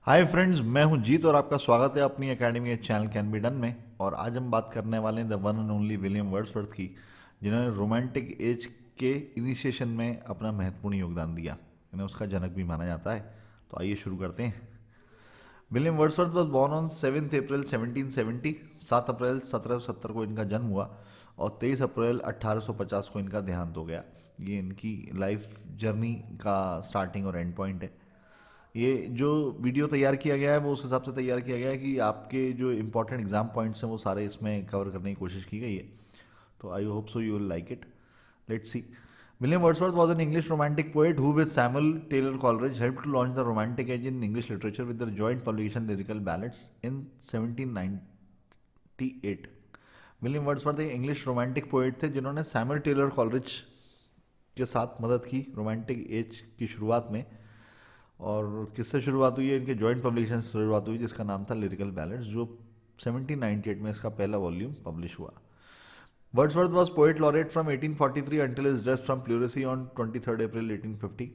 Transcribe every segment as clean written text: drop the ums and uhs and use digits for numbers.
Hi friends, मैं हूं जीत और आपका स्वागत है अपनी academy channel can be done में। और आज हम बात करने वाले हैं the one and only William Wordsworth की, जिन्होंने रोमांटिक एज के इनिशिएशन में अपना महत्वपूर्ण योगदान दिया। इन्हें उसका जनक भी माना जाता है। तो आइए शुरू करते हैं। William Wordsworth was born on 7 अप्रैल 1770। 7 अप्रैल 1770 को इनका जन्म हुआ और 23 अप्रैल 1850 को इनका देहांत हो गया। ये इनकी लाइफ जर्नी का स्टार्टिंग और एंड पॉइंट है। ये जो वीडियो तैयार किया गया है वो उस हिसाब से तैयार किया गया है कि आपके जो इंपॉर्टेंट एग्जाम पॉइंट्स हैं वो सारे इसमें कवर करने की कोशिश की गई है। तो I hope so you will like it. Let's see. William Wordsworth was an English romantic poet who with Samuel Taylor Coleridge helped to launch the romantic age in English literature with their joint publication Lyrical Ballads in 1798। William Wordsworth एक English romantic poet थे जिन्होंने Samuel Taylor Coleridge के साथ मदद की romantic as की शुरुआत में। और किससे शुरुआत हुई है? इनके जॉइंट पब्लिकेशन से शुरुआत हुई जिसका नाम था लिरिकल बैलेड्स, जो 1798 में इसका पहला वॉल्यूम पब्लिश हुआ। Wordsworth was poet laureate from 1843 until his death from pleurisy on 23 April 1850।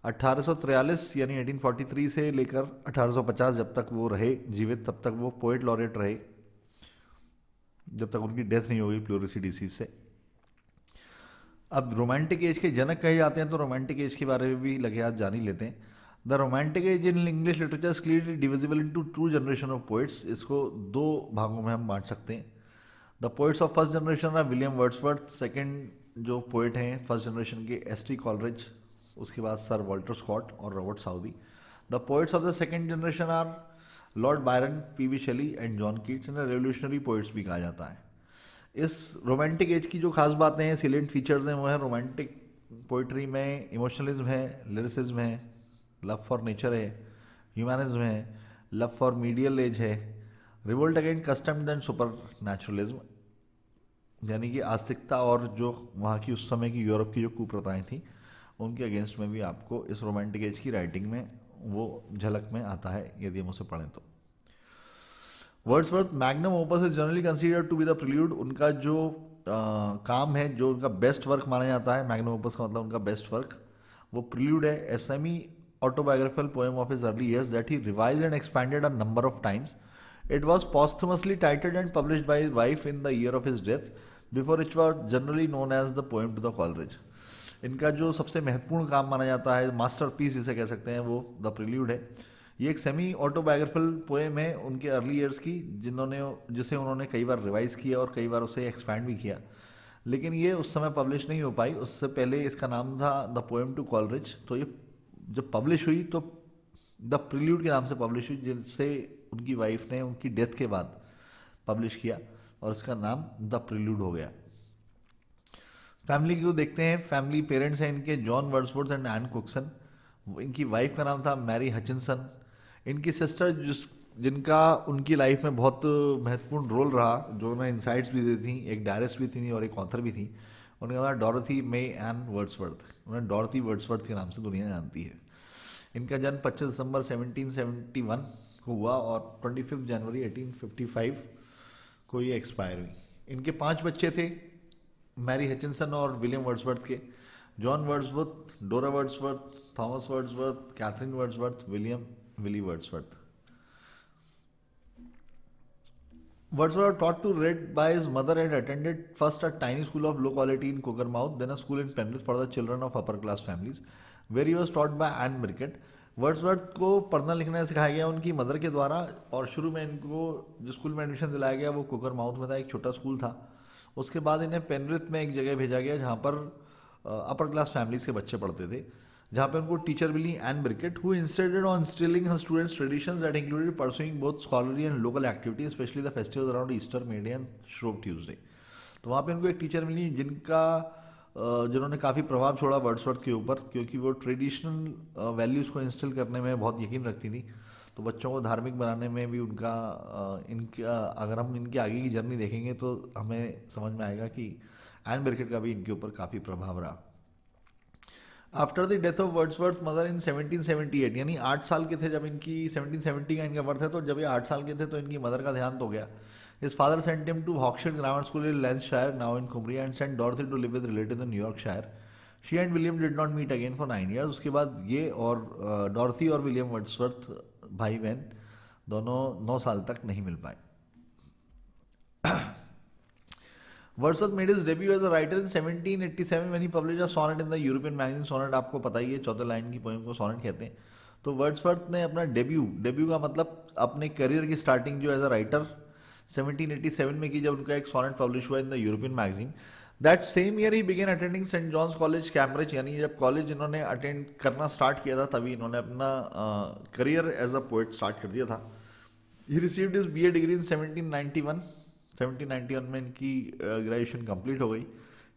1843 यानी 1843 से लेकर 1850 जब तक वो रहे जीवित, तब तक वो पोएट लॉरेट रहे, जब तक उनकी डेथ नहीं हो गई प्लूरेसी डिसीज से। अब रोमांटिक एज के जनक कहे जाते हैं तो रोमांटिक एज के बारे में भी लगे हाथ जान ही लेते हैं। The romantic age in English literature is clearly divisible into two generation of poets. इसको दो भागों में हम बांट सकते हैं। The poets of first generation are William Wordsworth. Second जो पोइट हैं फर्स्ट जनरेशन के, एस टी कॉलरिज, उसके बाद सर वॉल्टर स्कॉट और Robert Southey. The poets of the second generation are Lord Byron, P B Shelley and John Keats. इन्हें revolutionary poets भी कहा जाता है। इस रोमांटिक एज की जो खास बातें हैं, सिलेंट फीचर्स हैं, वो है रोमांटिक पोइट्री में इमोशनलिज्म है, लिरिसिज्म है, लव फॉर नेचर है, ह्यूमनिज्म है, लव फॉर मीडियल एज है, revolt against customs and super naturalism, यानी कि आस्तिकता और जो वहाँ की उस समय की यूरोप की जो कुप्रथाएं थी उनके अगेंस्ट में भी आपको इस रोमांटिक एज की राइटिंग में वो झलक में आता है यदि हम उसे पढ़ें तो। Wordsworth magnum opus is generally considered to be the Prelude. उनका जो काम है, जो उनका बेस्ट वर्क माना जाता है, मैग्नम ओपस का मतलब उनका बेस्ट वर्क, वो प्रिल्यूड है, a semi autobiographical poem of his early years that he revised and expanded a number of times. It was posthumously titled and published by his wife in the year of his death, before it was generally known as the poem to the Coleridge. इनका जो सबसे महत्वपूर्ण काम माना जाता है, masterpiece जिसे कह सकते हैं, वो द प्रिल्यूड है। ये एक सेमी ऑटोबायोग्राफिकल पोएम है उनके अर्ली ईयर्स की, जिसे उन्होंने कई बार रिवाइज किया और कई बार उसे एक्सपैंड भी किया, लेकिन ये उस समय पब्लिश नहीं हो पाई। उससे पहले इसका नाम था द पोएम टू कॉलरिज। तो ये जब पब्लिश हुई तो द प्रिल्यूड के नाम से पब्लिश हुई, जिससे उनकी वाइफ ने उनकी डेथ के बाद पब्लिश किया और इसका नाम द प्रिल्यूड हो गया। फैमिली को देखते हैं। फैमिली पेरेंट्स हैं इनके जॉन वर्ड्सवर्थ एंड एन कुकसन। इनकी वाइफ का नाम था मैरी हचिनसन। इनकी सिस्टर जिनका उनकी लाइफ में बहुत महत्वपूर्ण रोल रहा, जो उन्हें इंसाइट्स भी दी थी, एक डायरिस्ट भी थी और एक ऑथर भी थी, उनका नाम डॉरथी मे एन वर्ड्सवर्थ। उन्हें डॉरथी वर्ड्सवर्थ के नाम से दुनिया जानती है। इनका जन्म 25 दिसंबर 1771 को हुआ और 25 जनवरी 1855 को ये एक्सपायर हुई। इनके 5 बच्चे थे, मैरी हचिनसन और विलियम वर्ड्सवर्थ के। John Wordsworth, Dora Wordsworth, Thomas Wordsworth, Catherine Wordsworth, William Willy Wordsworth. Wordsworth was taught to read by his mother and attended first a tiny school of low quality in Cockermouth, then a school in Penrith for the children of upper class families, where he was taught by Anne Brickett. Wordsworth को पढ़ना लिखना सिखाया गया उनकी mother के द्वारा, और शुरू में इनको जो स्कूल में एडमिशन दिलाया गया वो कोकरमाउथ में था, एक छोटा स्कूल था। उसके बाद इन्हें पेनरिथ में एक जगह भेजा गया जहाँ पर अपर क्लास फैमिलीज के बच्चे पढ़ते थे, जहाँ पे उनको टीचर मिली Ann Birkett, who insisted on instilling her students traditions that included pursuing both scholarly and local activities, especially the festivals around Easter, May Day and Shrove Tuesday. तो वहाँ पे उनको एक टीचर मिली जिन्होंने काफ़ी प्रभाव छोड़ा वर्ड्सवर्थ के ऊपर, क्योंकि वो ट्रेडिशनल वैल्यूज़ को इंस्टिल करने में बहुत यकीन रखती थी। तो बच्चों को धार्मिक बनाने में भी अगर हम इनकी आगे की जर्नी देखेंगे तो हमें समझ में आएगा कि एन ब्रिकेट का भी इनके ऊपर काफ़ी प्रभाव रहा। After the death of Wordsworth mother in 1778, यानी 8 साल के थे जब इनकी, 1770 का इनका बर्थ है, तो जब ये 8 साल के थे तो इनकी मदर का देहांत हो गया। His father sent him to Hawkshead Grammar School in Lancashire, now in Cumbria, and sent Dorothy to live with relatives in New Yorkshire. She and William did not meet again for 9 years. उसके बाद ये और डॉर्थी और William Wordsworth भाई बहन दोनों 9 साल तक नहीं मिल पाए। Wordsworth made his debut as a writer in 1787 when he published a sonnet in the European magazine. Sonnet आपको पता ही है, चौथे लाइन की पोएम को सोनेट कहते हैं। तो वर्ड्सवर्थ ने अपना डेब्यू का मतलब अपने करियर की स्टार्टिंग जो एज अ राइटर 1787 में की, जब उनका एक सोनेट पब्लिश हुआ in the European magazine. That same year he began attending Saint John's College Cambridge, यानी जब कॉलेज इन्होंने अटेंड करना स्टार्ट किया था तभी इन्होंने अपना career as a poet start कर दिया था। He received his BA degree in 1791 में इनकी ग्रेजुएशन कंप्लीट हो गई।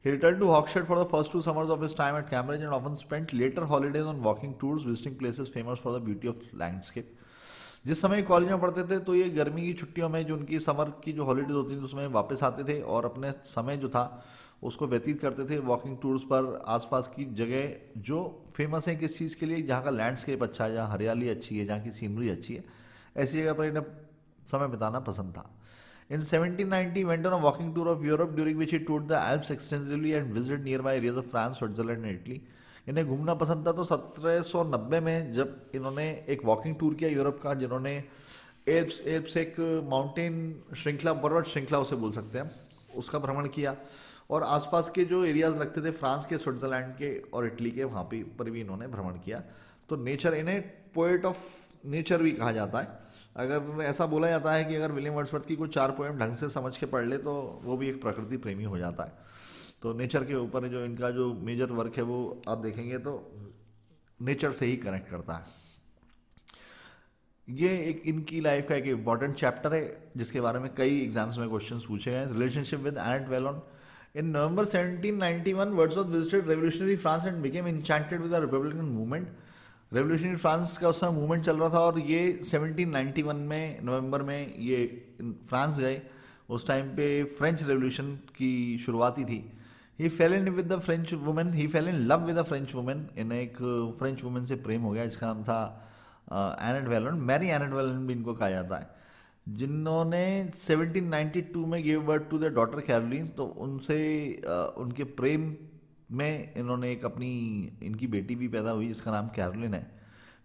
He returned to Hawkshead for the first 2 summers of his time at Cambridge and often spent later holidays on walking tours, visiting places famous for the beauty of landscape. जिस समय college में पढ़ते थे तो ये गर्मी की छुट्टियों में जो उनकी समर की जो हॉलीडेज होती थी उसमें वापस आते थे और अपने समय जो था उसको व्यतीत करते थे वॉकिंग टूर्स पर, आसपास की जगह जो फेमस है किस चीज़ के लिए, जहाँ का लैंडस्केप अच्छा है, जहाँ हरियाली अच्छी है, जहाँ की सीनरी अच्छी है, ऐसी जगह पर इन्हें समय बिताना पसंद था। In 1790, he went on a walking tour of Europe, during which he toured the Alps extensively and visited nearby areas of France, Switzerland and Italy. इन्हें घूमना पसंद था, तो 1790 में जब इन्होंने एक वॉकिंग टूर किया यूरोप का, जिन्होंने एल्प्स एक माउंटेन श्रृंखला, पर्वत श्रृंखला उसे बोल सकते हैं, उसका भ्रमण किया और आसपास के जो एरियाज लगते थे फ्रांस के, स्विट्जरलैंड के और इटली के, वहाँ पर भी इन्होंने भ्रमण किया। तो नेचर, इन्हें पोएट ऑफ नेचर भी कहा जाता है। अगर ऐसा बोला जाता है कि अगर विलियम वर्ड्सवर्थ की कोई 4 पोएम ढंग से समझ के पढ़ ले तो वो भी एक प्रकृति प्रेमी हो जाता है। तो नेचर के ऊपर जो इनका जो मेजर वर्क है वो आप देखेंगे तो नेचर से ही कनेक्ट करता है। ये एक इनकी लाइफ का एक इम्पॉर्टेंट चैप्टर है जिसके बारे में कई एग्जाम्स में क्वेश्चंस पूछे गए। Relationship with Annette Vallon. In November 1791 Wordsworth visited revolutionary France and became enchanted with the republican movement. Revolutionary France का उस समय मूवमेंट चल रहा था और ये 1791 में नवंबर में ये फ्रांस गए। उस टाइम पे फ्रेंच रेवोल्यूशन की शुरुआती थी। He fell in with the French women, he fell in love with the French women. इन्हें एक फ्रेंच वुमेन से प्रेम हो गया जिसका नाम था Annette Vallon, Marie Annette Vallon भी इनको कहा जाता है, जिन्होंने 1792 में give birth to the daughter Caroline. तो उनसे उनके प्रेम में इन्होंने एक अपनी इनकी बेटी भी पैदा हुई जिसका नाम कैरोलिन है।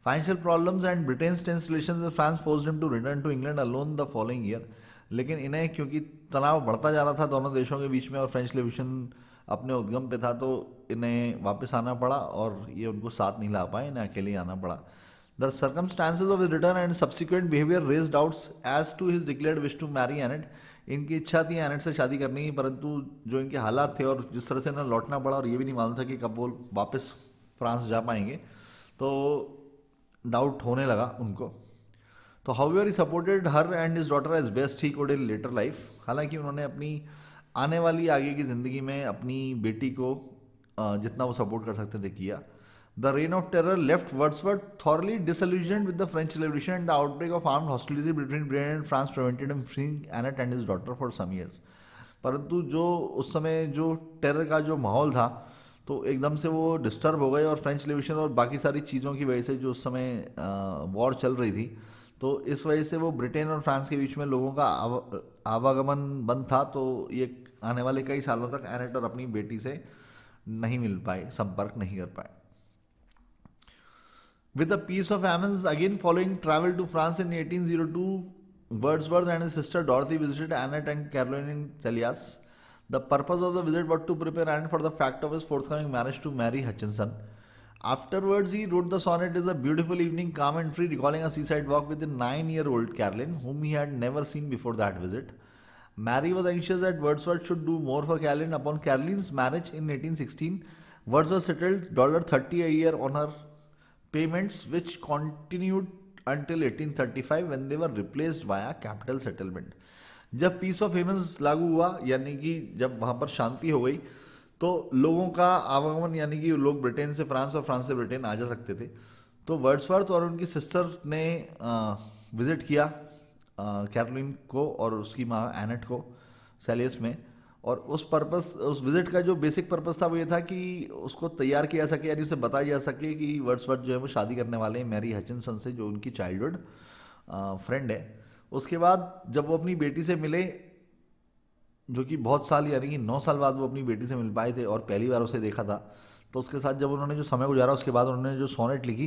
Financial problems and Britain's tense relations with France forced him to return to England alone the following year. लेकिन इन्हें क्योंकि तनाव बढ़ता जा रहा था दोनों देशों के बीच में और फ्रेंच रेवोल्यूशन अपने उद्गम पे था तो इन्हें वापस आना पड़ा और ये उनको साथ नहीं ला पाए, इन्हें अकेले ही आना पड़ा। The circumstances of his return and subsequent behaviour raise doubts as to his declared wish to marry Annette. इनकी इच्छा थी एनेट से शादी करने की, परंतु जो इनके हालात थे और जिस तरह से इन्हें लौटना पड़ा और ये भी नहीं मालूम था कि कब वो वापस फ्रांस जा पाएंगे, तो डाउट होने लगा उनको। तो however he supported her and his daughter as best he could in later life. हालांकि उन्होंने अपनी आने वाली आगे की ज़िंदगी में अपनी बेटी को जितना वो सपोर्ट कर सकते थे किया। The reign of terror left Wordsworth thoroughly disillusioned with the French Revolution, and the outbreak of armed hostility between Britain and France prevented him freeing Annette and his daughter for some years. परंतु जो उस समय जो terror का जो माहौल था तो एकदम से वो डिस्टर्ब हो गए और फ्रेंच रिवॉल्यूशन और बाकी सारी चीज़ों की वजह से जो उस समय वॉर चल रही थी तो इस वजह से वो ब्रिटेन और फ्रांस के बीच में लोगों का आवागमन बंद था। तो ये आने वाले कई सालों तक एनेट और अपनी बेटी से नहीं मिल पाए, संपर्क नहीं कर पाए। With the Peace of Amiens again following travel to France in 1802, Wordsworth and his sister Dorothy visited Annette and Caroline in Celliers. The purpose of the visit was to prepare Annette for the fact of his forthcoming marriage to Mary Hutchinson. Afterwards, he wrote the sonnet "Is a beautiful evening, calm and free," recalling a seaside walk with the 9-year-old Caroline, whom he had never seen before that visit. Mary was anxious that Wordsworth should do more for Caroline. Upon Caroline's marriage in 1816, Wordsworth settled $30 a year on her payments, which continued until 1835 when they were replaced via capital settlement. जब piece of immense लागू हुआ यानी कि जब वहाँ पर शांति हो गई तो लोगों का आवागमन यानी कि लोग ब्रिटेन से फ्रांस और फ्रांस से ब्रिटेन आ जा सकते थे। तो वर्ड्सवर्थ और उनकी सिस्टर ने विजिट किया कैरोलिन को और उसकी माँ एनेट को सेलियस में, और उस विजिट का जो बेसिक पर्पस था वो ये था कि उसको तैयार किया जा सके यानी उसे बताया जा सके कि वर्ड्सवर्थ जो है वो शादी करने वाले हैं मैरी हचिनसन से जो उनकी चाइल्डहुड फ्रेंड है। उसके बाद जब वो अपनी बेटी से मिले जो कि बहुत साल यानी कि 9 साल बाद वो अपनी बेटी से मिल पाए थे और पहली बार उसे देखा था, तो उसके साथ जब उन्होंने जो समय गुजारा उसके बाद उन्होंने जो सोनेट लिखी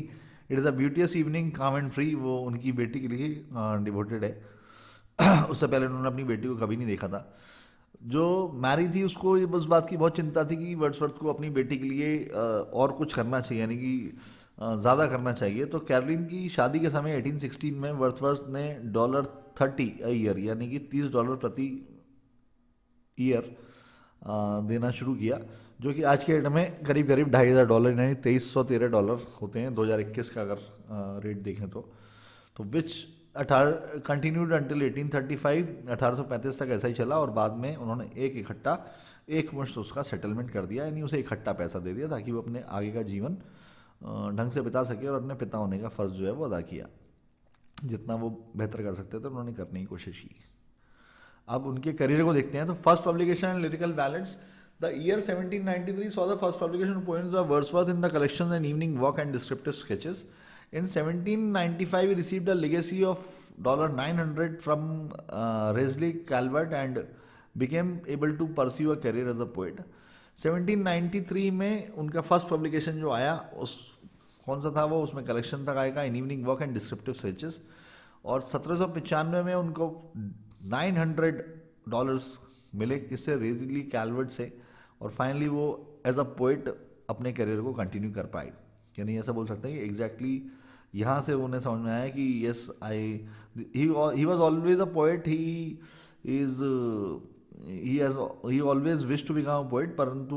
इट इज़ अ ब्यूटियस इवनिंग काम एंड फ्री, वो उनकी बेटी के लिए डिवोटेड है। उससे पहले उन्होंने अपनी बेटी को कभी नहीं देखा था। जो मैरी थी उसको ये बस बात की बहुत चिंता थी कि वर्ड्सवर्थ को अपनी बेटी के लिए और कुछ करना चाहिए, यानी कि ज़्यादा करना चाहिए। तो कैरोलिन की शादी के समय 1816 में वर्ड्सवर्थ ने $30 अ ईयर यानी कि $30 प्रति ईयर देना शुरू किया, जो कि आज के डेट में करीब करीब $2500 यानी $2313 होते हैं 2021 का अगर रेट देखें तो विच कंटिन्यूड अंटिल 1835, 1835 तक ऐसा ही चला, और बाद में उन्होंने एक मुश्त उसका सेटलमेंट कर दिया, यानी उसे इकट्ठा पैसा दे दिया ताकि वो अपने आगे का जीवन ढंग से बिता सके और अपने पिता होने का फ़र्ज़ जो है वो अदा किया। जितना वो बेहतर कर सकते थे उन्होंने करने की कोशिश की। अब उनके करियर को देखते हैं। तो first publication lyrical balance, the year 1793 saw the first publication of poems of Wordsworth in the collections and evening walk and descriptive sketches. In 1795 he received a legacy of $900 from Leslie Calvert and became able to pursue a career as a poet. 1793 में उनका first publication जो आया उस कौन सा था वो, उसमें कलेक्शन तक आएगा in evening walk and descriptive sketches, और 1795 में उनको $900 मिले, किससे, रेजली कैलवर्ट से, और फाइनली वो एज अ पोइट अपने करियर को कंटिन्यू कर पाए। यानी ऐसा बोल सकते हैं कि एग्जैक्टली यहाँ से उन्हें समझ में आया कि yes he was always a poet, he always wish to become a poet, परंतु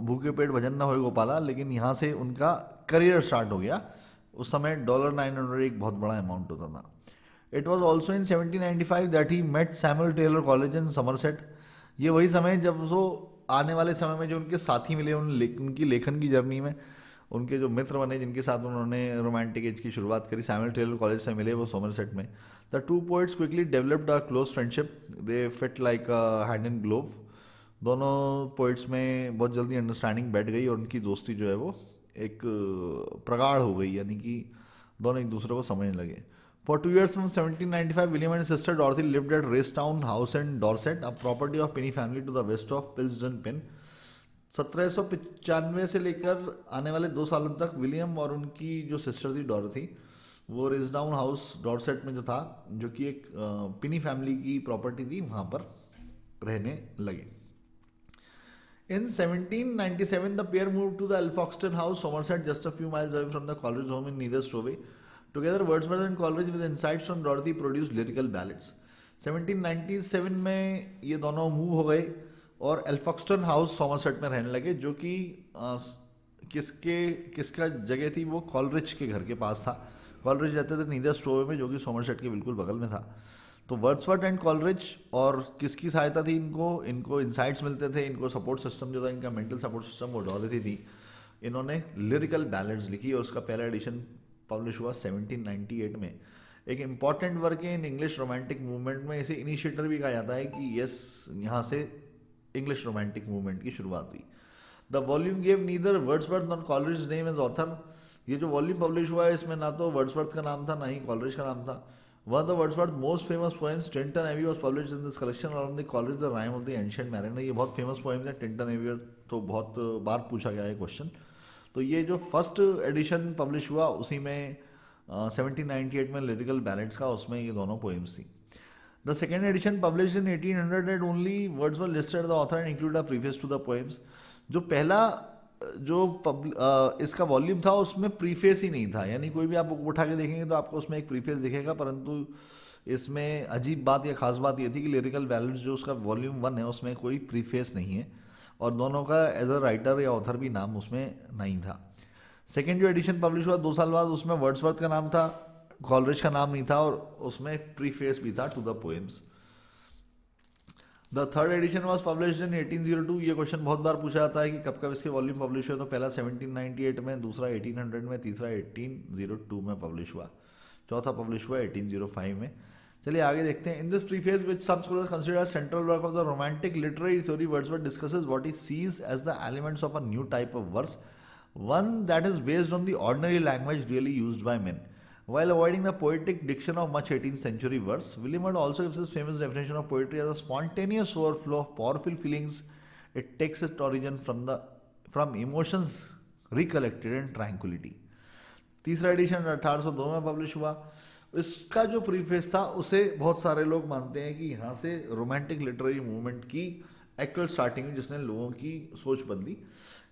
भूखे पेट भजन ना होए गोपाला, लेकिन यहाँ से उनका करियर स्टार्ट हो गया। उस समय $900 एक बहुत बड़ा अमाउंट होता था। It was also in 1795 that he met Samuel Taylor Coleridge in Somerset. ये वही समय जब वो आने वाले समय में जो उनके साथी मिले उनकी लेखन की जर्नी में, उनके जो मित्र बने जिनके साथ उन्होंने रोमांटिक एज की शुरुआत करी, सैमुअल टेलर कॉलेज से मिले वो समरसेट में। The two poets quickly developed a close friendship, they fit like a hand in glove. दोनों पोइट्स में बहुत जल्दी अंडरस्टैंडिंग बैठ गई और उनकी दोस्ती जो है वो एक प्रगाढ़ हो गई, यानी कि दोनों एक दूसरे को समझने लगे। For 2 years from 1795, William and his sister Dorothy lived at Raystown House in Dorset, a property of Penny family to the west of Pilsden Pin. 1795 से लेकर आने वाले 2 सालों तक विलियम और उनकी जो सिस्टर थी डॉरथी, वो रेसडाउन हाउस डॉर्सेट में जो था, जो कि एक पिनी फैमिली की प्रॉपर्टी थी, वहाँ पर रहने लगे। In 1797, the pair moved to the Alfoxden House, Somerset, just a few miles away from the Coleridge home in Neither Stowaway. Together, Wordsworth and Coleridge, with insights from Dorothy, produced lyrical ballads. 1797 में ये दोनों move हो गए और एल्फॉक्सटन house Somerset में रहने लगे, जो कि किसका जगह थी, वो कॉलरिज के घर के पास था। कॉलरिज रहते थे नीदर स्टोवे में, जो कि सोमरसेट के बिल्कुल बगल में था। तो वर्ड्सवर्थ एंड कॉलरिज और किसकी सहायता थी इनको इंसाइट्स मिलते थे, इनको सपोर्ट सिस्टम जो था, इनका मेंटल सपोर्ट सिस्टम वो डॉरथी थी। इन्होंने लिरिकल बैलेड्स लिखी और उसका पहला एडिशन पब्लिश हुआ 1798 में। एक इम्पॉर्टेंट वर्क है इन इंग्लिश रोमांटिक मूवमेंट में, इसे इनिशिएटर भी कहा जाता है कि यस, यहाँ से इंग्लिश रोमांटिक मूवमेंट की शुरुआत हुई। The volume gave neither Wordsworth not Coleridge name as author. ये जो वॉल्यूम पब्लिश हुआ है इसमें ना तो वर्ड्सवर्थ का नाम था ना ही कॉलरिज का नाम था। One of the Wordsworth most famous poems, Tintern Abbey, was published in this collection along the Coleridge the Rime of the Ancient Mariner. ये बहुत फेमस पोएम्स हैं। टिंटन एबी तो बहुत बार पूछा गया है क्वेश्चन। तो ये जो फर्स्ट एडिशन पब्लिश हुआ उसी में 1798 में लिरिकल बैलेड्स का, उसमें ये दोनों पोएम्स थी। The second edition published in 1800 and only Wordsworth listed the author and include a preface to the poems. जो पहला इसका वॉल्यूम था उसमें प्रीफेस ही नहीं था, यानी कोई भी आप बुक उठा के देखेंगे तो आपको उसमें एक प्रीफेस दिखेगा, परंतु इसमें अजीब बात या खास बात ये थी कि लिरिकल बैलेड्स जो उसका वॉल्यूम 1 है उसमें कोई प्रीफेस नहीं है और दोनों का एज अ राइटर या ऑथर भी नाम उसमें नहीं था। सेकेंड जो एडिशन पब्लिश हुआ 2 साल बाद, उसमें वर्ड्सवर्थ का नाम था, कॉलरिज का नाम नहीं था और उसमें प्रीफेस भी था to the poems. The third edition was published in 1802। ये क्वेश्चन बहुत बार पूछा जाता है कि कब कब इसके वॉल्यूम पब्लिश हुए, तो पहला 1798 में, दूसरा 1800 में, तीसरा 1802 में पब्लिश हुआ, चौथा पब्लिश हुआ 1805 में। चलिए आगे देखते हैं। In this preface which some scholars consider as central work of the romantic literary theory, Wordsworth discusses what he sees as the elements of a new type of verse, one that is based on the ordinary language really used by men, while avoiding the poetic diction of much 18th century verse. William Ward also gives his famous definition of poetry as a spontaneous overflow of powerful feelings. It takes its origin from emotions recollected in tranquility. तीसरा addition 1802 में publish हुआ। इसका जो preface था उसे बहुत सारे लोग मानते हैं कि यहाँ से रोमांटिक लिटरेरी मूवमेंट की एक्चुअल स्टार्टिंग हुई, जिसने लोगों की सोच बदली।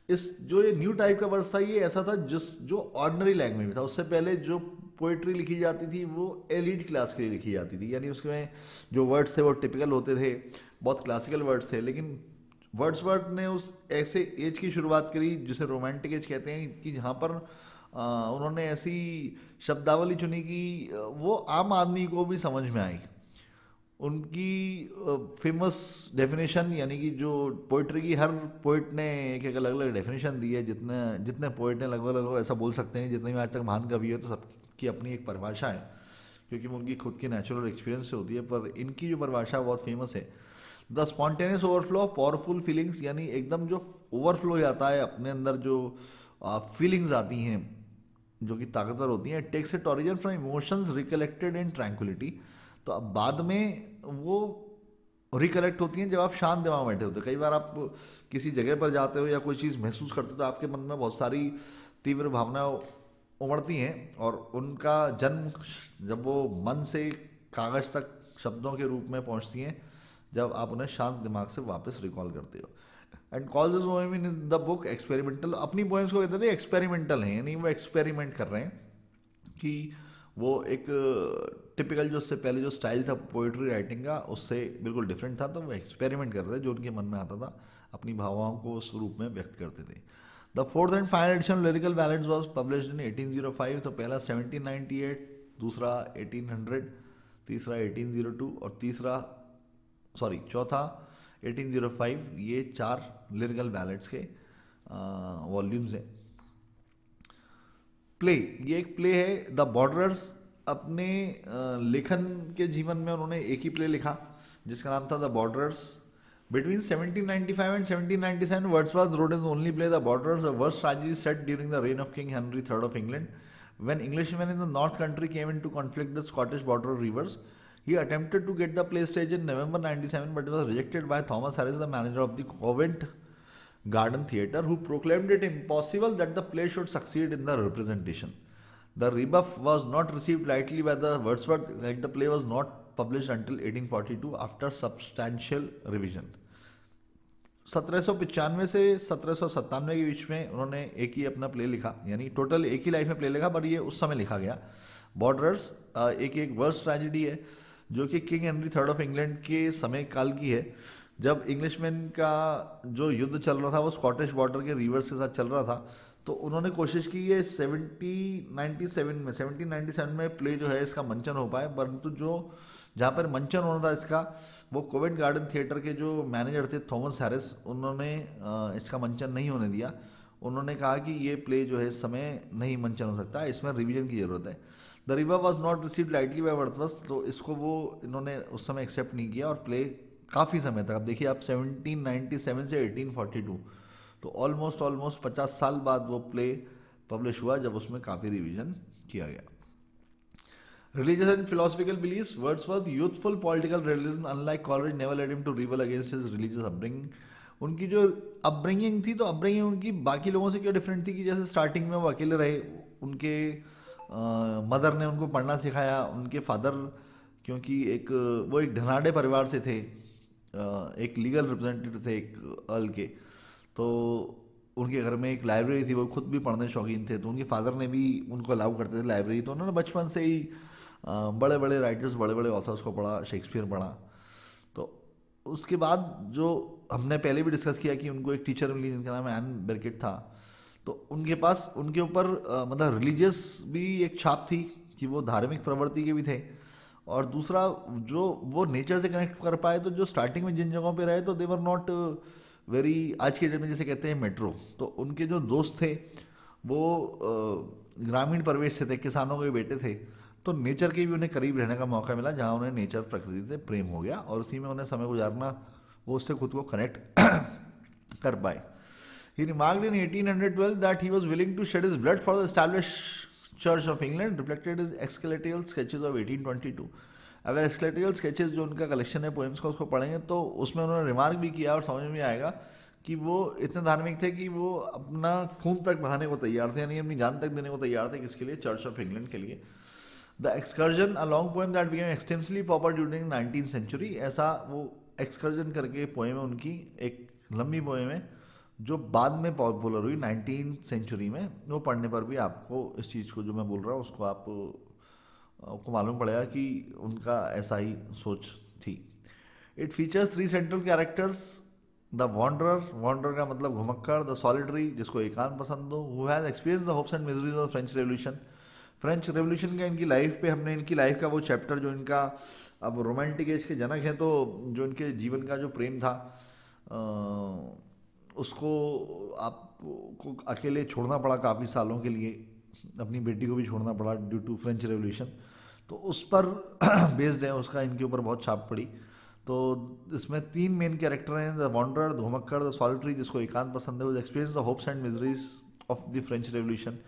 इस जो ये न्यू टाइप का वर्स था, ये ऐसा था जो ऑर्डिनरी लैंग्वेज में था। उससे पहले जो पोइट्री लिखी जाती थी वो एलिट क्लास के लिए लिखी जाती थी, यानी उसमें जो वर्ड्स थे वो टिपिकल होते थे, बहुत क्लासिकल वर्ड्स थे। लेकिन वर्ड्सवर्थ ने उस ऐसे एज की शुरुआत करी जिसे रोमांटिक एज कहते हैं, कि जहाँ पर उन्होंने ऐसी शब्दावली चुनी कि वो आम आदमी को भी समझ में आई। उनकी फेमस डेफिनेशन, यानी कि जो पोइट्री की हर पोइट ने एक एक अलग अलग डेफिनेशन दी है, जितने जितने पोइट ने लगभग लगभग ऐसा बोल सकते हैं, जितने भी आज तक महान कवि है तो सबकी अपनी एक परिभाषा है, क्योंकि वो उनकी खुद की नेचुरल एक्सपीरियंस से होती है। पर इनकी जो परिभाषा बहुत फेमस है, the spontaneous overflow of powerful feelings, यानी एकदम जो ओवरफ्लो जाता है अपने अंदर, जो फीलिंग्स आती हैं जो कि ताकतवर होती हैं, takes it origin from emotions recollected in tranquillity. तो अब बाद में वो रिकलेक्ट होती हैं जब आप शांत दिमाग में बैठे होते हो। कई बार आप किसी जगह पर जाते हो या कोई चीज़ महसूस करते हो तो आपके मन में बहुत सारी तीव्र भावनाएं उमड़ती हैं, और उनका जन्म जब वो मन से कागज़ तक शब्दों के रूप में पहुंचती हैं, जब आप उन्हें शांत दिमाग से वापस रिकॉल करते हो। And calls this poem in the book experimental. अपनी पोएम्स को कहते थे एक्सपेरिमेंटल हैं, यानी वो एक्सपेरिमेंट कर रहे हैं कि वो एक टिपिकल जो उससे पहले जो स्टाइल था पोइट्री राइटिंग का उससे बिल्कुल डिफरेंट था। तो वो एक्सपेरिमेंट कर रहे थे, जो उनके मन में आता था अपनी भावनाओं को उस रूप में व्यक्त करते थे। The fourth and final edition lyrical ballads was published in 1805। तो पहला 1798, दूसरा 1800, तीसरा 1802 और चौथा 1805। ये 4 लिरिकल बैलेट्स के वॉल्यूम्स हैं। प्ले, ये एक प्ले है। द बॉर्डरर्स अपने लेखन के जीवन में उन्होंने एक ही प्ले लिखा जिसका नाम था the Borderers. Between 1795 and 1797 Wordsworth wrote his only play The Borderers, a verse tragedy set during the reign of King Henry III of England, when Englishmen in the North Country came into conflict with Scottish border reivers. He attempted to get the play staged in November 97, but it was rejected by Thomas Harris, the manager of the Covent Garden Theatre, who proclaimed it impossible that the play should succeed in the representation. The rebuff was not received lightly by the Wordsworth, like the play was not published until 1842 after substantial revision. 1795 से 1797 के बीच में उन्होंने एक ही अपना play लिखा, यानी total एक ही life में प्ले लिखा, पर ये उस समय लिखा गया। बॉर्डरर्स एक वर्स ट्रेजेडी है जो कि king Henry third of England के समय काल की है, जब इंग्लिशमैन का जो युद्ध चल रहा था वो स्कॉटिश बॉर्डर के रिवर्स के साथ चल रहा था। तो उन्होंने कोशिश की ये 1797 में प्ले जो है इसका मंचन हो पाए, परंतु जो जहाँ पर मंचन होना था इसका, वो कोवेंट गार्डन थिएटर के जो मैनेजर थे थॉमस हैरिस, उन्होंने इसका मंचन नहीं होने दिया। उन्होंने कहा कि ये प्ले जो है इस समय नहीं मंचन हो सकता, इसमें रिवीजन की ज़रूरत है। The river was not received lightly by Wordsworth, तो इसको वो इन्होंने उस समय एक्सेप्ट नहीं किया, और प्ले काफ़ी समय तक, अब देखिए आप 1797 से 1842, तो ऑलमोस्ट 50 साल बाद वो प्ले पब्लिश हुआ, जब उसमें काफ़ी रिवीजन किया गया। Religious and philosophical beliefs. Wordsworth's youthful political realism, unlike Coleridge, never led him to rebel against his religious upbringing. उनकी जो अपब्रिंगिंग थी, तो अपब्रिंगिंग उनकी बाकी लोगों से क्यों डिफरेंट थी कि जैसे स्टार्टिंग में वो अकेले रहे, उनके मदर ने उनको पढ़ना सिखाया, उनके फादर क्योंकि वो एक धनाढ़े परिवार से थे, एक लीगल रिप्रेजेंटेटिव थे एक अर्ल के, तो उनके घर में एक लाइब्रेरी थी, वो खुद भी पढ़ने शौकीन थे, तो उनके फादर ने भी उनको अलाउ करते थे लाइब्रेरी। तो उन्होंने बचपन से ही बड़े बड़े राइटर्स, बड़े बड़े ऑथर्स को पढ़ा, शेक्सपियर पढ़ा। तो उसके बाद जो हमने पहले भी डिस्कस किया कि उनको एक टीचर मिली जिनका नाम एन बेरकेट था, तो उनके पास उनके ऊपर मतलब रिलीजियस भी एक छाप थी कि वो धार्मिक प्रवृत्ति के भी थे, और दूसरा जो वो नेचर से कनेक्ट कर पाए। तो जो स्टार्टिंग में जिन जगहों पे रहे, तो दे वर नॉट वेरी, आज के डेट में जैसे कहते हैं मेट्रो, तो उनके जो दोस्त थे वो ग्रामीण परिवेश से थे, किसानों के बेटे थे, तो नेचर के भी उन्हें करीब रहने का मौका मिला, जहाँ उन्हें नेचर प्रकृति से प्रेम हो गया, और उसी में उन्हें समय गुजारना, वो उससे खुद को कनेक्ट कर पाए। He remarked in 1812 that he was willing to shed his blood for the established Church of England, reflected his Excelatial Sketches of 1822. अगर एक्सलेटियल स्केचेस जो उनका कलेक्शन है पोएम्स का उसको पढ़ेंगे तो उसमें उन्होंने रिमार्क भी किया, और समझ में आएगा कि वो इतने धार्मिक थे कि वो अपना खून तक बहाने को तैयार थे, यानी अपनी जान तक देने को तैयार थे, किसके लिए? चर्च ऑफ इंग्लैंड के लिए। The Excursion, a long poem that became extensively popular during 19th century, ऐसा वो एक्सकर्जन करके पोएम है उनकी, एक लंबी पोएम है जो बाद में पॉपुलर हुई 19th सेंचुरी में। वो पढ़ने पर भी आपको इस चीज़ को जो मैं बोल रहा हूँ उसको आपको मालूम पड़ेगा कि उनका ऐसा ही सोच थी। It features 3 central characters, the wanderer, wander का मतलब घुमक्कड़, द सॉलिटरी जिसको एकांत पसंद हो, who has experience the hopes and miseries of French revolution. French revolution का इनकी लाइफ पे हमने इनकी लाइफ का वो चैप्टर जो इनका, अब रोमांटिक एज के जनक हैं तो जो इनके जीवन का जो प्रेम था उसको आपको अकेले छोड़ना पड़ा काफ़ी सालों के लिए, अपनी बेटी को भी छोड़ना पड़ा ड्यू टू फ्रेंच रेवोल्यूशन, तो उस पर बेस्ड है, उसका इनके ऊपर बहुत छाप पड़ी। तो इसमें 3 मेन कैरेक्टर हैं, द वॉन्डरर, द घुमक्कड़, द सॉलिटरी जिसको एकांत पसंद है, वो experience the hopes and miseries of the French revolution,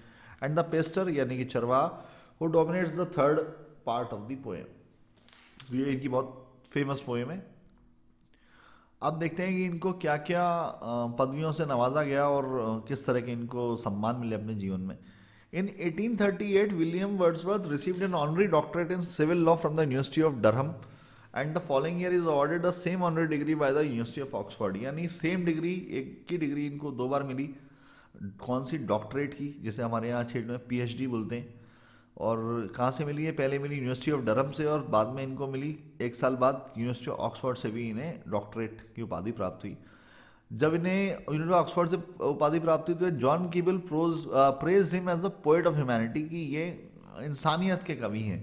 and the pastor यानी कि चरवाहा, who dominates the third part of the poem. ये इनकी बहुत फेमस पोएम है। अब देखते हैं कि इनको क्या क्या पदवियों से नवाजा गया और किस तरह के इनको सम्मान मिले अपने जीवन में। In 1838 William Wordsworth received an honorary doctorate in civil law from the university of Durham, and the following year is awarded the same honorary degree by the university of Oxford. यानी सेम डिग्री, एक की degree इनको 2 बार मिली। कौन सी? Doctorate की, जिसे हमारे यहाँ क्षेत्र में पीएचडी बोलते हैं। और कहाँ से मिली है? पहले मिली यूनिवर्सिटी ऑफ डरहम से, और बाद में इनको मिली 1 साल बाद यूनिवर्सिटी ऑफ ऑक्सफोर्ड से भी इन्हें डॉक्टरेट की उपाधि प्राप्त हुई। जब इन्हें यूनिवर्सिटी ऑफ ऑक्सफोर्ड से उपाधि प्राप्त हुई तो John Keble praised him as the poet of humanity, कि ये इंसानियत के कवि हैं।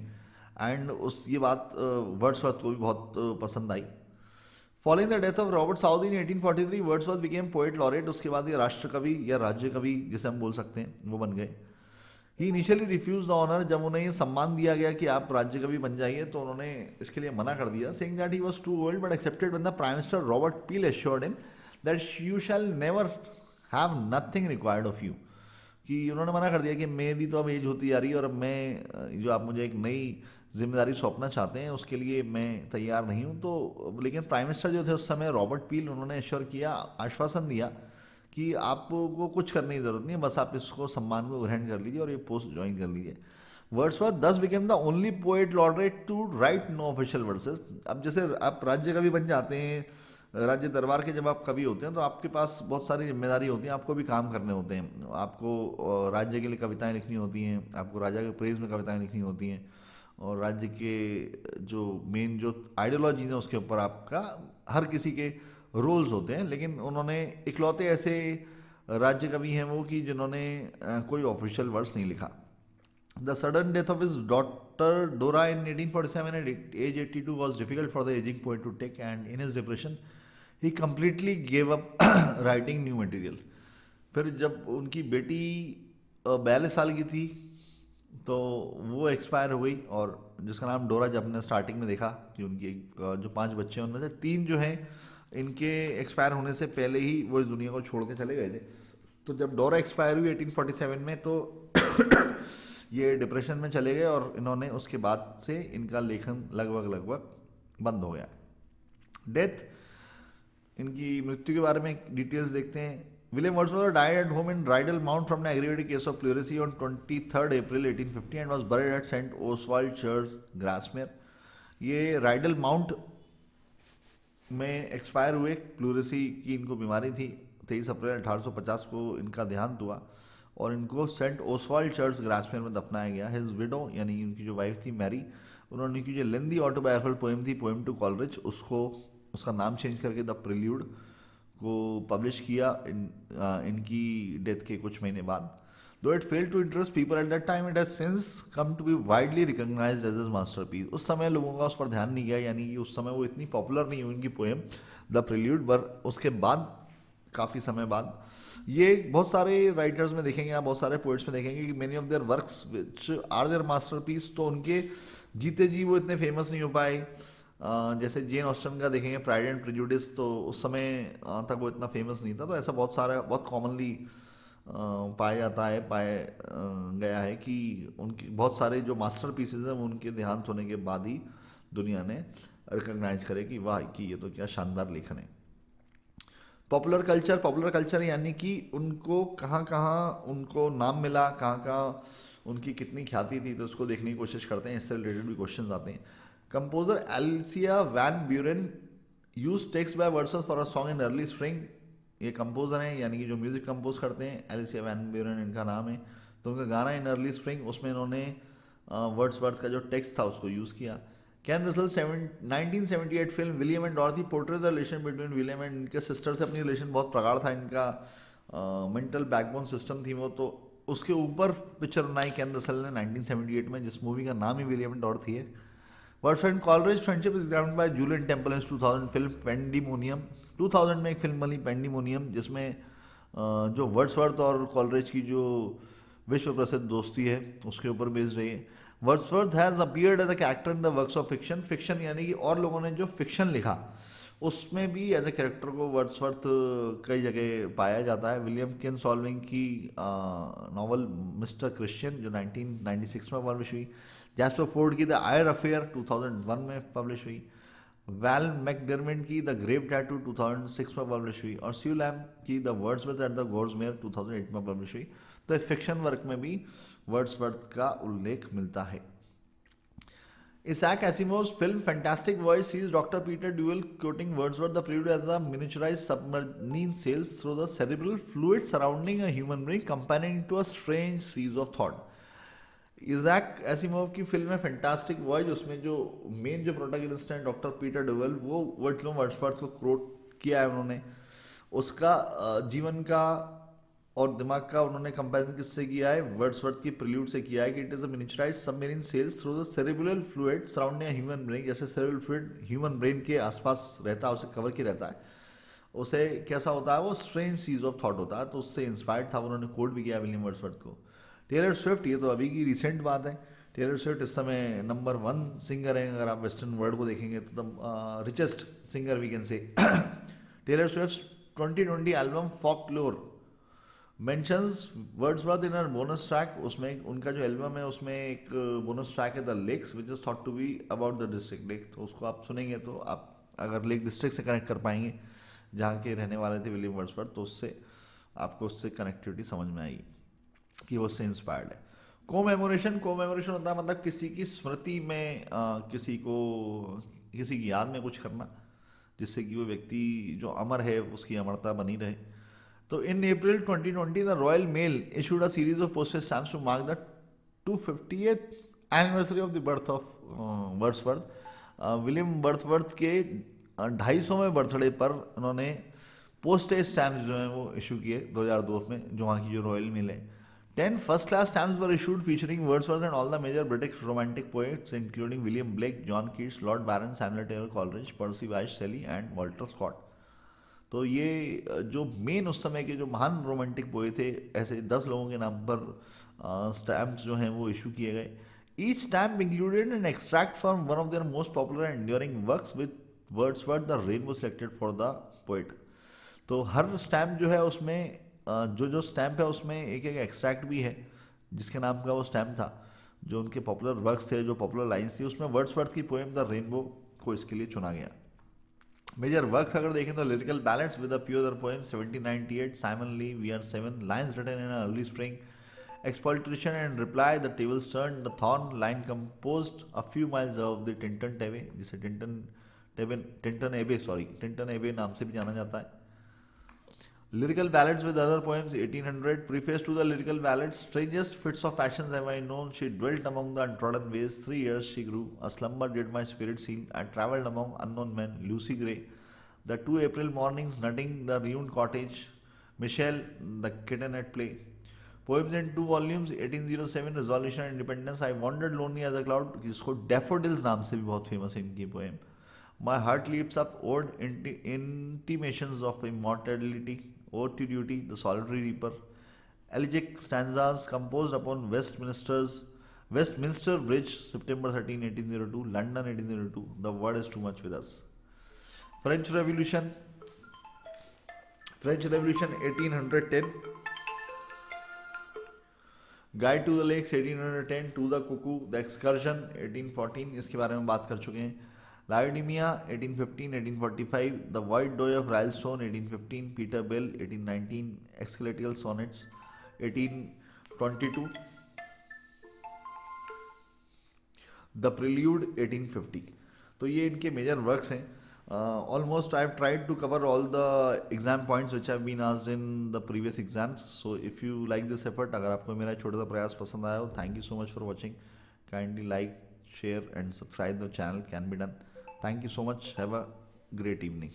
एंड उस ये बात वर्ड्सवर्थ को भी बहुत पसंद आई। Following the death of Robert Southey in 1843 Wordsworth became poet laureate. उसके बाद ये राष्ट्र कवि या राज्य कवि जिसे हम बोल सकते हैं वो बन गए। He initially refuse the honour, जब उन्हें ये सम्मान दिया गया कि आप राज्य कवि बन जाइए तो उन्होंने इसके लिए मना कर दिया, saying that he was too old, but accepted when the prime minister Robert Peel assured him that you shall never have nothing required of you. कि उन्होंने मना कर दिया कि मेरी तो अब एज होती जा रही है और अब मैं, जो आप मुझे एक नई जिम्मेदारी सौंपना चाहते हैं उसके लिए मैं तैयार नहीं हूँ। तो लेकिन प्राइम मिनिस्टर जो थे उस समय रॉबर्ट पील, उन्होंने एश्योर किया, आश्वासन दिया कि आपको कुछ करने की जरूरत नहीं है, बस आप इसको सम्मान को ग्रहण कर लीजिए और ये पोस्ट ज्वाइन कर लीजिए। Wordsworth thus became the only poet laureate to write no official verses. अब जैसे आप राज्य कवि बन जाते हैं, राज्य दरबार के जब आप कवि होते हैं तो आपके पास बहुत सारी जिम्मेदारी होती है, आपको भी काम करने होते हैं। आपको राज्य के लिए कविताएं लिखनी होती हैं, आपको राजा के प्रेज में कविताएं लिखनी होती हैं, और राज्य के जो मेन जो आइडियोलॉजी है उसके ऊपर आपका हर किसी के रोल्स होते हैं। लेकिन उन्होंने इकलौते ऐसे राज्य कवि हैं वो कि जिन्होंने कोई ऑफिशियल वर्स नहीं लिखा। The sudden death of his daughter डोरा इन 1847 eight as 82 was difficult for the aging poet to take, and in his depression he completely gave up writing new material. फिर जब उनकी बेटी 42 साल की थी तो वो एक्सपायर हो गई, और जिसका नाम डोरा, जब हमने स्टार्टिंग में देखा कि उनकी जो 5 बच्चे हैं उनमें से 3 जो हैं इनके एक्सपायर होने से पहले ही वो इस दुनिया को छोड़ के चले गए थे। तो जब डोरा एक्सपायर हुई 1847 में तो ये डिप्रेशन में चले गए, और इन्होंने उसके बाद से इनका लेखन लगभग बंद हो गया। डेथ, इनकी मृत्यु के बारे में डिटेल्स देखते हैं। William Wordsworth died at home in Rydal Mount from an aggravated case of pleurisy on 23 April 1850 and was buried at Saint Oswald church Grasmere. ये राइडल माउंट में एक्सपायर हुए, प्लूरेसी की इनको बीमारी थी। 23 अप्रैल 1850 को इनका देहांत हुआ और इनको सेंट ओसवाल्ड चर्च ग्रासमेर में दफनाया गया। हिज विडो यानी उनकी जो वाइफ थी मैरी, उन्होंने की जो लेंदी ऑटोबायोग्राफिकल पोएम थी, पोएम टू कॉलरिज, उसका नाम चेंज करके द प्रिल्यूड को पब्लिश किया इनकी डेथ के कुछ महीने बाद। Though it failed to interest people at that time, it has since come to be widely recognised as his masterpiece. उस समय लोगों का उस पर ध्यान नहीं गया, यानी कि उस समय वो इतनी पॉपुलर नहीं हुई उनकी पोएम द प्रिल्यूड, पर उसके बाद काफ़ी समय बाद ये बहुत सारे राइटर्स में देखेंगे, आप बहुत सारे पोइट्स में देखेंगे कि many of their works which are their masterpiece, तो उनके जीते जी वो इतने फेमस नहीं हो पाए। जैसे जेन ऑस्टन का देखेंगे प्राइड एंड प्रेजुडिस, तो उस समय तक वो इतना फेमस नहीं था। तो ऐसा बहुत कॉमनली पाया गया है कि उनके बहुत सारे जो मास्टर पीसेज हैं वो उनके देहांत होने के बाद ही दुनिया ने रिकॉग्नाइज करे कि वाह कि ये तो क्या शानदार लेखन है। पॉपुलर कल्चर यानी कि उनको कहाँ कहाँ उनको नाम मिला, कहाँ कहाँ उनकी कितनी ख्याति थी, तो उसको देखने की कोशिश करते हैं। इससे रिलेटेड भी क्वेश्चन आते हैं। Composer Alicia Van Buren use text by Wordsworth for a song in early spring. ये कंपोजर हैं, यानी कि जो म्यूजिक कंपोज करते हैं, एलिसिया वैन ब्यूरेन इनका नाम है। तो उनका गाना इन अर्ली स्प्रिंग, उसमें इन्होंने वर्ड्सवर्थ का जो टेक्स्ट था उसको यूज़ किया। Ken Russell 1978 film William and Dorothy portrays the relation between William and इनके सिस्टर से अपनी रिलेशन बहुत प्रगाढ़ था, इनका मेंटल बैकबोन सिस्टम थी वो, तो उसके ऊपर पिक्चर बनाई कैन रसल ने 1978 में, जिस मूवी का नाम ही विलियम एंड डॉर्थी है। Wordsworth and Coleridge friendship is examined by Julien Temple in 2000 film Pandaemonium. 2000 में एक फिल्म बनी पेंडिमोनियम, जिसमें जो वर्ड्सवर्थ और कॉलरिज की जो विश्व प्रसिद्ध दोस्ती है उसके ऊपर बेस्ड रही है। Wordsworth has appeared as a character in the works of fiction. Fiction यानी कि और लोगों ने जो फिक्शन लिखा उसमें भी एज ए कैरेक्टर को वर्ड्सवर्थ कई जगह पाया जाता है। विलियम किन सॉल्विंग की नॉवल मिस्टर क्रिश्चियन जो 1996 में पब्लिश हुई। जैस्पर फोर्ड की द आयर अफेयर 2001 में पब्लिश हुई। वैल मैकडर्मिट की द ग्रेव टैटू 2006 में पब्लिश हुई। और स्यू लैम की द वर्ड्सवर्थ एट द गोर्समेयर 2008 में पब्लिश हुई। तो फिक्शन वर्क में भी वर्ड्सवर्थ का उल्लेख मिलता है। Isaac Asimov's film Fantastic Voyage sees Dr. Peter Duell quoting Wordsworth the prelude as a miniaturized submarine sails through the cerebral fluid surrounding a human brain, comparing it to a strange seas of thought. Isaac Asimov की film है fantastic voyage, उसमें जो main जो protagonist हैं doctor Peter Duvall, वो Wordsworth को coat किया है उन्होंने। उसका जीवन का और दिमाग का उन्होंने कंपैरिजन किससे किया है? वर्ड्सवर्थ की प्रिल्यूड से किया है कि it is a miniaturised submarine sails through the cerebral fluid surrounding a human brain. जैसे सेरेब्रल फ्लूइड ह्यूमन ब्रेन के आसपास रहता है, उसे कवर किया रहता है, उसे कैसा होता है वो स्ट्रेंज सीज ऑफ थॉट होता है। तो उससे इंस्पायर्ड था, उन्होंने कोट भी किया विलियम वर्ड्सवर्थ को। टेलर स्विफ्ट, ये तो अभी की रिसेंट बात है। टेलर स्विफ्ट इस समय नंबर 1 सिंगर है, अगर आप वेस्टर्न वर्ल्ड को देखेंगे तो the richest singer we can say. Taylor Swift 2020 album folklore mentions Wordsworth in bonus track. उसमें उनका जो एल्बम है उसमें एक बोनस ट्रैक है the lakes which is thought to be about the district lake. तो उसको आप सुनेंगे तो आप अगर लेक डिस्ट्रिक्ट से कनेक्ट कर पाएंगे जहाँ के रहने वाले थे विलियम वर्ड्सवर्थ, तो उससे आपको उससे कनेक्टिविटी समझ में आएगी कि वो उससे इंस्पायर्ड है। कोमेमोरेशन होता है मतलब किसी की स्मृति में किसी की याद में कुछ करना, जिससे कि वो व्यक्ति जो अमर है उसकी अमरता बनी रहे। तो in April 2020 the Royal Mail issued a series of postage stamps to mark the 250th anniversary of the birth of Wordsworth. William Wordsworth के 250वें बर्थडे पर उन्होंने पोस्टेज स्टैम्प्स जो हैं वो इशू किए 2002 में, जो वहाँ की जो रॉयल मेल है। 10 first class stamps were issued featuring Wordsworth and all the major British romantic poets including William Blake, John Keats, Lord Byron, Samuel Taylor Coleridge, Percy Bysshe Shelley and Walter Scott. तो ये जो main उस समय के जो महान romantic पोए थे, ऐसे 10 लोगों के नाम पर स्टैम्प्स जो हैं वो इशू किए गए। Each stamp included an extract from one of their most popular and enduring works with Wordsworth the rainbow selected for the poet. तो हर स्टैम्प जो है उसमें जो स्टैम्प है उसमें एक एक एक्सट्रैक्ट भी है जिसके नाम का वो स्टैम्प था। जो उनके पॉपुलर वर्क्स थे, जो पॉपुलर लाइन्स थी, उसमें वर्ड्सवर्थ की पोएम द रेनबो को इसके लिए चुना गया। मेजर वर्क्स अगर देखें तो lyrical ballads with a few other poems 1798 Simon Lee we are 7 lines written in early spring, exploitation and reply the tables turn the thorn lines composed a few miles of the Tintern abbey, जिसे Tintern Abbey नाम से भी जाना जाता है। Lyrical ballads with other poems 1800 preface to the lyrical ballads, strangest fits of passions have I known, she dwelt among the untrodden ways, 3 years she grew, a slumber did my spirit seal, I travelled among unknown men, Lucy Gray, the 2 April mornings nutting the ruined cottage, Michelle the kitten at play. Poems in 2 volumes 1807 resolution and independence, I wandered lonely as a cloud, जिसको daffodils नाम से भी बहुत famous है इनकी poem. My heart leaps up, ode intimations of immortality, ode to duty, the solitary reaper. Elegiac stanzas composed upon Westminster Bridge, September 13, 1802, London 1802. The word is too much with us. French Revolution 1810. Guide to the Lakes 1810, To the Cuckoo, The Excursion 1814, इसके बारे में बात कर चुके हैं। Laodimia 1815 1845, The White Doe of Rylstone 1815, Peter Bell 1819, Excelatial Sonnets 1822, the Prelude 1850। तो ये इनके मेजर वर्क्स हैं। Almost I have tried to cover all the exam points which have been asked in the previous exams. So if you like this effort, अगर आपको मेरा छोटा सा प्रयास पसंद आया हो, thank you so much for watching. Kindly like, share and subscribe the channel can be done. Thank you so much, have a great evening.